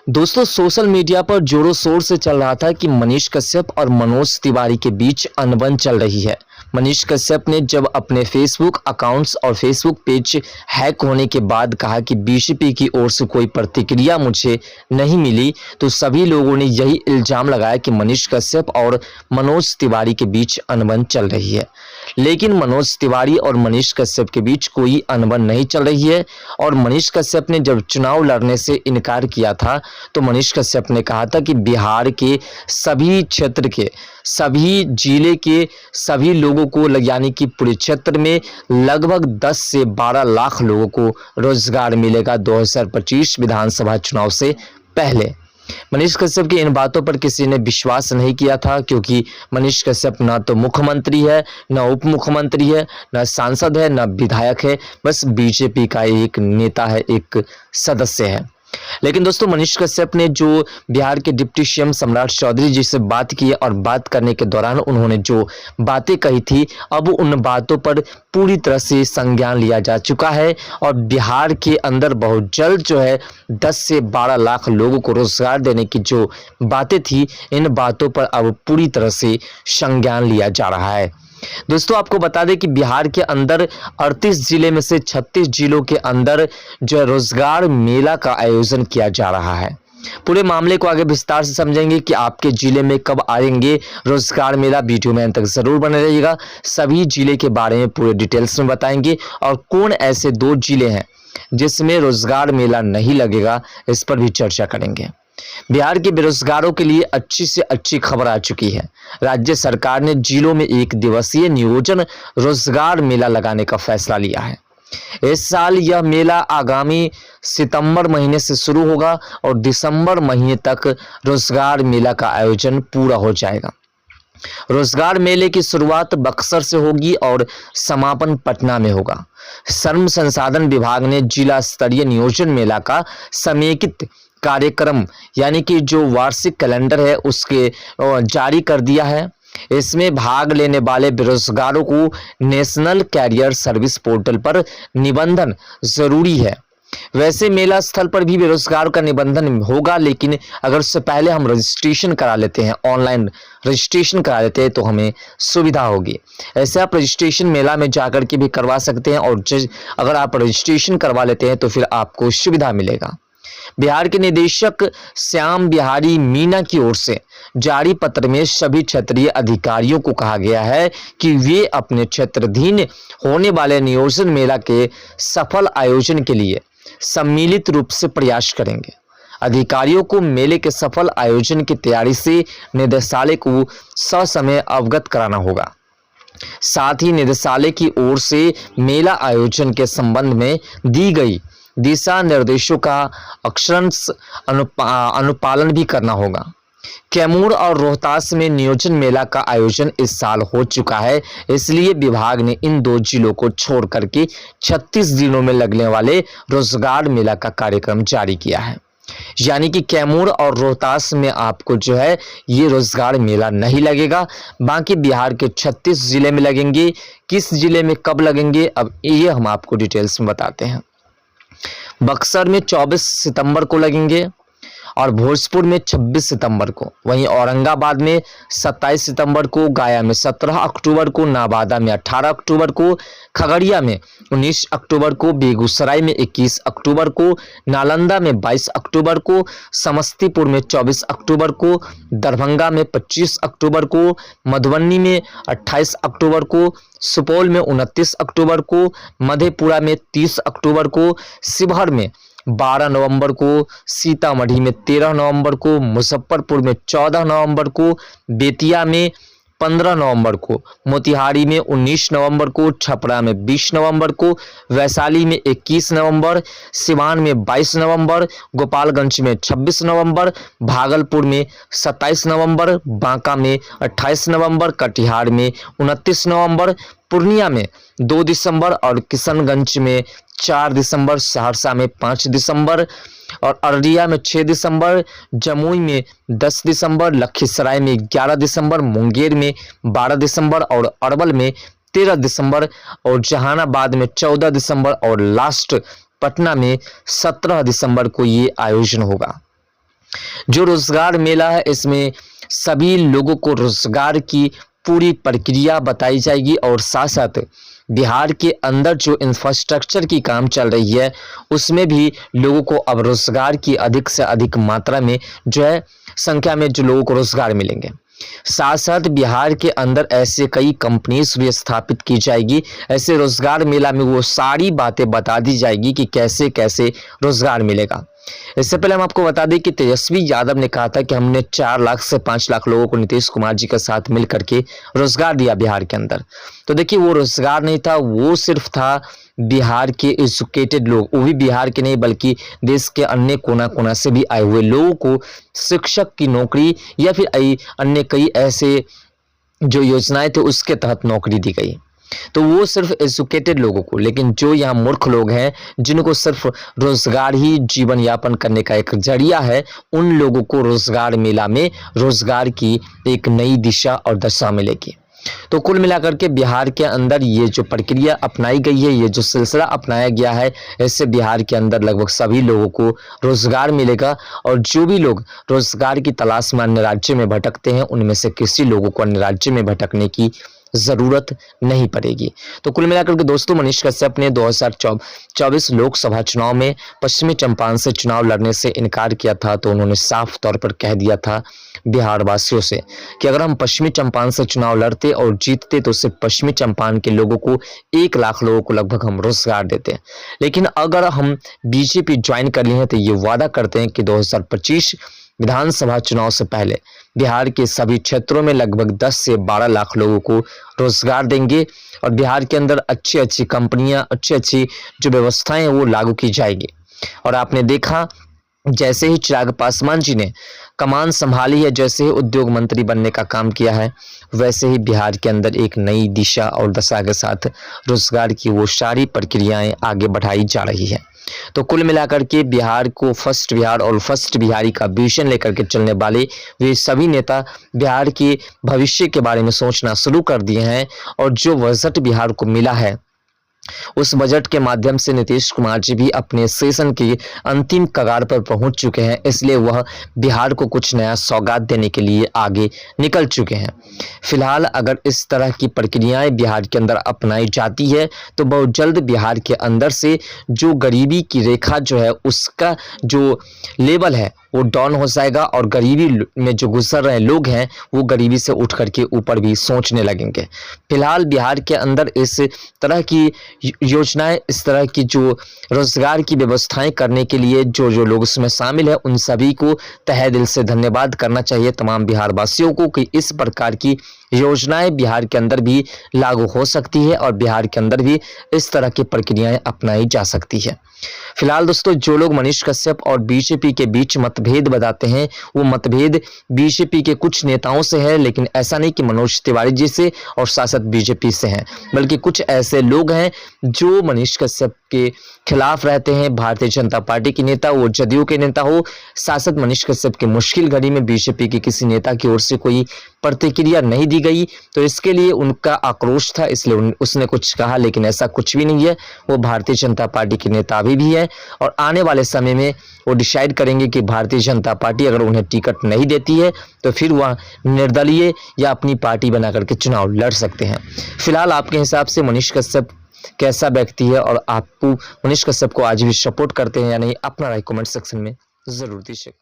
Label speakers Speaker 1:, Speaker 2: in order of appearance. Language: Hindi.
Speaker 1: दोस्तों सोशल मीडिया पर जोरों शोर से चल रहा था कि मनीष कश्यप और मनोज तिवारी के बीच अनबन चल रही है। मनीष कश्यप ने जब अपने फेसबुक अकाउंट्स और फेसबुक पेज हैक होने के बाद कहा कि बीजेपी की ओर से कोई प्रतिक्रिया मुझे नहीं मिली, तो सभी लोगों ने यही इल्जाम लगाया कि मनीष कश्यप और मनोज तिवारी के बीच अनबन चल रही है। लेकिन मनोज तिवारी और मनीष कश्यप के बीच कोई अनबन नहीं चल रही है। और मनीष कश्यप ने जब चुनाव लड़ने से इनकार किया था तो मनीष कश्यप ने कहा था कि बिहार के सभी क्षेत्र के सभी जिले के सभी लोगों को यानी कि पूरे क्षेत्र में लगभग 10 से 12 लाख लोगों को रोजगार मिलेगा 2025 विधानसभा चुनाव से पहले। मनीष कश्यप की इन बातों पर किसी ने विश्वास नहीं किया था, क्योंकि मनीष कश्यप ना तो मुख्यमंत्री है, ना उप मुख्यमंत्री है, ना सांसद है, ना विधायक है, बस बीजेपी का एक नेता है, एक सदस्य है। लेकिन दोस्तों मनीष कश्यप ने जो बिहार के डिप्टी सीएम सम्राट चौधरी जी से बात की और बात करने के दौरान उन्होंने जो बातें कही थी, अब उन बातों पर पूरी तरह से संज्ञान लिया जा चुका है और बिहार के अंदर बहुत जल्द जो है 10 से 12 लाख लोगों को रोजगार देने की जो बातें थी, इन बातों पर अब पूरी तरह से संज्ञान लिया जा रहा है। दोस्तों आपको बता दें कि बिहार के अंदर 38 जिले में से 36 जिलों के अंदर जो रोजगार मेला का आयोजन किया जा रहा है। पूरे मामले को आगे विस्तार से समझेंगे कि आपके जिले में कब आएंगे रोजगार मेला। वीडियो में अंत तक जरूर बने रहिएगा। सभी जिले के बारे में पूरे डिटेल्स में बताएंगे और कौन ऐसे 2 जिले हैं जिसमें रोजगार मेला नहीं लगेगा, इस पर भी चर्चा करेंगे। बिहार के बेरोजगारों के लिए अच्छी से अच्छी खबर आ चुकी है। राज्य सरकार ने जिलों में 1 दिवसीय नियोजन रोजगार मेला लगाने का फैसला लिया है। इस साल यह मेला आगामी सितंबर महीने से शुरू होगा और दिसंबर महीने तक रोजगार मेला का आयोजन पूरा हो जाएगा। रोजगार मेले की शुरुआत बक्सर से होगी और समापन पटना में होगा। श्रम संसाधन विभाग ने जिला स्तरीय नियोजन मेला का समेकित कार्यक्रम यानी कि जो वार्षिक कैलेंडर है उसके जारी कर दिया है। इसमें भाग लेने वाले बेरोजगारों को नेशनल कैरियर सर्विस पोर्टल पर निबंधन जरूरी है। वैसे मेला स्थल पर भी बेरोजगार का निबंधन होगा, लेकिन अगर उससे पहले हम रजिस्ट्रेशन करा लेते हैं, ऑनलाइन रजिस्ट्रेशन करा लेते हैं तो हमें सुविधा होगी। ऐसे आप रजिस्ट्रेशन मेला में जाकर के भी करवा सकते हैं और अगर आप रजिस्ट्रेशन करवा लेते हैं तो फिर आपको सुविधा मिलेगा। बिहार के निदेशक श्याम बिहारी मीना की ओर से जारी पत्र में सभी क्षेत्रीय अधिकारियों को कहा गया है कि वे अपने क्षेत्राधीन होने वाले नियोजन मेला के सफल आयोजन के लिए सम्मिलित रूप से प्रयास करेंगे। अधिकारियों को मेले के सफल आयोजन की तैयारी से निदेशालय को ससमय अवगत कराना होगा। साथ ही निदेशालय की ओर से मेला आयोजन के संबंध में दी गई दिशा निर्देशों का अक्षरशः अनुपालन भी करना होगा। कैमूर और रोहतास में नियोजन मेला का आयोजन इस साल हो चुका है, इसलिए विभाग ने इन 2 जिलों को छोड़ करके 36 जिलों में लगने वाले रोजगार मेला का कार्यक्रम जारी किया है। यानी कि कैमूर और रोहतास में आपको जो है ये रोजगार मेला नहीं लगेगा, बाकी बिहार के 36 जिले में लगेंगे। किस जिले में कब लगेंगे अब ये हम आपको डिटेल्स में बताते हैं। बक्सर में 24 सितंबर को लगेंगे और भोजपुर में 26 सितंबर को, वहीं औरंगाबाद में 27 सितंबर को, गया में 17 अक्टूबर को, नवादा में 18 अक्टूबर को, खगड़िया में 19 अक्टूबर को, बेगूसराय में 21 अक्टूबर को, नालंदा में 22 अक्टूबर को, समस्तीपुर में 24 अक्टूबर को, दरभंगा में 25 अक्टूबर को, मधुबनी में 28 अक्टूबर को, सुपौल में 29 अक्टूबर को, मधेपुरा में 30 अक्टूबर को, शिवहर में 12 नवंबर को, सीतामढ़ी में 13 नवंबर को, मुजफ्फरपुर में 14 नवंबर को, बेतिया में 15 नवंबर को, मोतिहारी में 19 नवंबर को, छपरा में 20 नवंबर को, वैशाली में 21 नवंबर, सिवान में 22 नवंबर, गोपालगंज में 26 नवंबर, भागलपुर में 27 नवंबर, बांका में 28 नवंबर, कटिहार में 29 नवंबर, पूर्णिया में 2 दिसंबर और किशनगंज में 4 दिसंबर, सहरसा में 5 दिसंबर और अररिया में 6 दिसंबर, जमुई में 10 दिसंबर, लखीसराय में 11 दिसंबर, मुंगेर में 12 दिसंबर और अरवल में 13 दिसंबर और जहानाबाद में 14 दिसंबर और लास्ट पटना में 17 दिसंबर को ये आयोजन होगा। जो रोजगार मेला है इसमें सभी लोगों को रोजगार की पूरी प्रक्रिया बताई जाएगी और साथ साथ बिहार के अंदर जो इंफ्रास्ट्रक्चर की काम चल रही है उसमें भी लोगों को अब रोजगार की अधिक से अधिक मात्रा में जो है संख्या में जो लोगों को रोजगार मिलेंगे। साथ साथ बिहार के अंदर ऐसे कई कंपनीज भी स्थापित की जाएगी। ऐसे रोजगार मेला में वो सारी बातें बता दी जाएगी कि कैसे कैसे रोजगार मिलेगा। इससे पहले हम आपको बता दें कि तेजस्वी यादव ने कहा था कि हमने 4 लाख से 5 लाख लोगों को नीतीश कुमार जी के साथ मिल करके रोजगार दिया बिहार के अंदर। तो देखिए वो रोजगार नहीं था, वो सिर्फ था बिहार के एजुकेटेड लोग, वो भी बिहार के नहीं बल्कि देश के अन्य कोना कोना से भी आए हुए लोगों को शिक्षक की नौकरी या फिर अन्य कई ऐसे जो योजनाएं थे उसके तहत नौकरी दी गई। तो वो सिर्फ एजुकेटेड लोगों को, लेकिन जो यहाँ मूर्ख लोग हैं जिनको सिर्फ रोजगार ही जीवन यापन करने का एक जरिया है, उन लोगों को रोजगार मेला में रोजगार की एक नई दिशा और दशा मिलेगी। तो कुल मिलाकर के बिहार के अंदर ये जो प्रक्रिया अपनाई गई है, ये जो सिलसिला अपनाया गया है, इससे बिहार के अंदर लगभग सभी लोगों को रोजगार मिलेगा और जो भी लोग रोजगार की तलाश में अन्य राज्य में भटकते हैं उनमें से किसी लोगों को अन्य राज्य में भटकने की जरूरत नहीं पड़ेगी। तो कुल मिलाकर के दोस्तों मनीष कश्यप ने 2024 लोकसभा चुनाव में पश्चिमी चंपारण से चुनाव लड़ने से इनकार किया था। तो उन्होंने साफ तौर पर कह दिया था बिहार वासियों से कि अगर हम पश्चिमी चंपारण से चुनाव लड़ते और जीतते तो सिर्फ पश्चिमी चंपारण के लोगों को 1 लाख लोगों को लगभग हम रोजगार देते। लेकिन अगर हम बीजेपी ज्वाइन कर लिए हैं तो ये वादा करते हैं कि 2025 विधानसभा चुनाव से पहले बिहार के सभी क्षेत्रों में लगभग 10 से 12 लाख लोगों को रोजगार देंगे और बिहार के अंदर अच्छी अच्छी कंपनियां, अच्छी अच्छी जो व्यवस्थाएं हैं वो लागू की जाएगी। और आपने देखा जैसे ही चिराग पासवान जी ने कमान संभाली है, जैसे ही उद्योग मंत्री बनने का काम किया है, वैसे ही बिहार के अंदर एक नई दिशा और दशा के साथ रोजगार की वो सारी प्रक्रियाएं आगे बढ़ाई जा रही है। तो कुल मिलाकर के बिहार को फर्स्ट बिहार और फर्स्ट बिहारी का विजन लेकर के चलने वाले वे सभी नेता बिहार के भविष्य के बारे में सोचना शुरू कर दिए हैं और जो बजट बिहार को मिला है उस बजट के माध्यम से नीतीश कुमार जी भी अपने सेशन की अंतिम कगार पर पहुंच चुके हैं, इसलिए वह बिहार को कुछ नया सौगात देने के लिए आगे निकल चुके हैं। फिलहाल अगर इस तरह की प्रक्रियाएं बिहार के अंदर अपनाई जाती है तो बहुत जल्द बिहार के अंदर से जो गरीबी की रेखा जो है उसका जो लेवल है वो डाउन हो जाएगा और गरीबी में जो गुजर रहे लोग हैं वो गरीबी से उठ करके ऊपर भी सोचने लगेंगे। फिलहाल बिहार के अंदर इस तरह की योजनाएं, इस तरह की जो रोजगार की व्यवस्थाएं करने के लिए जो लोग उसमें शामिल है उन सभी को तहे दिल से धन्यवाद करना चाहिए तमाम बिहार वासियों को कि इस प्रकार की योजनाएं बिहार के अंदर भी लागू हो सकती है और बिहार के अंदर भी इस तरह की प्रक्रियाएं अपनाई जा सकती है। फिलहाल दोस्तों जो लोग मनीष कश्यप और बीजेपी के बीच मतभेद बताते हैं वो मतभेद बीजेपी के कुछ नेताओं से है, लेकिन ऐसा नहीं कि मनोज तिवारी जी से और शासक बीजेपी से हैं, बल्कि कुछ ऐसे लोग हैं जो मनीष कश्यप के खिलाफ रहते हैं। भारतीय जनता पार्टी के नेता, वो जदयू के नेता हो, शासक मनीष कश्यप की मुश्किल घड़ी में बीजेपी के किसी नेता की ओर से कोई प्रतिक्रिया नहीं दी गई तो इसके लिए उनका आक्रोश था, इसलिए उसने कुछ कहा, लेकिन ऐसा कुछ भी नहीं है। वो भारतीय जनता पार्टी के नेता अभी भी है और आने वाले समय में वो डिसाइड करेंगे कि भारतीय जनता पार्टी अगर उन्हें टिकट नहीं देती है तो फिर वह निर्दलीय या अपनी पार्टी बना करके चुनाव लड़ सकते हैं। फिलहाल आपके हिसाब से मनीष कश्यप कैसा व्यक्ति है और आप मनीष कश्यप को आज भी सपोर्ट करते हैं या नहीं, अपना राय कमेंट सेक्शन में जरूर दीजिए।